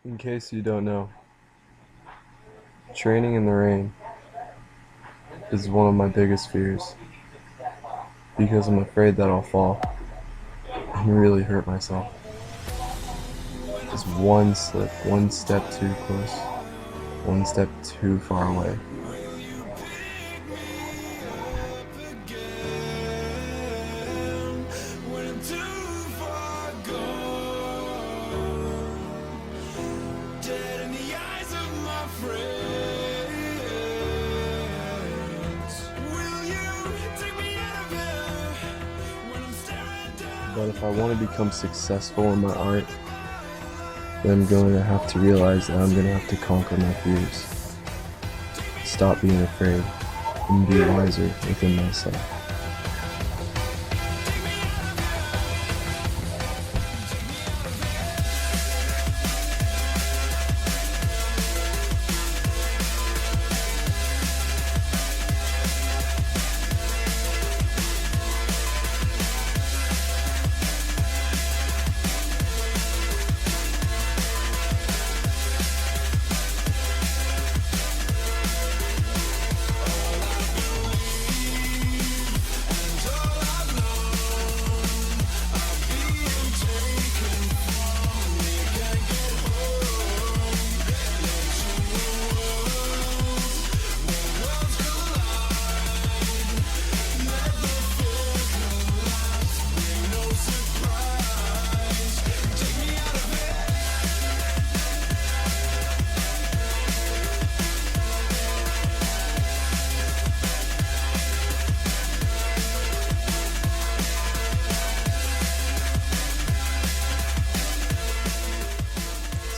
In case you don't know, training in the rain is one of my biggest fears because I'm afraid that I'll fall and really hurt myself. Just one slip, one step too close, one step too far away. But if I want to become successful in my art, then I'm going to have to realize that I'm going to have to conquer my fears. Stop being afraid and be wiser within myself.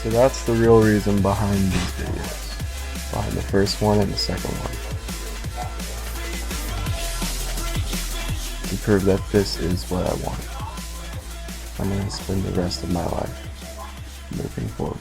So that's the real reason behind these videos, behind the first one and the second one. To prove that this is what I want. I'm going to spend the rest of my life moving forward.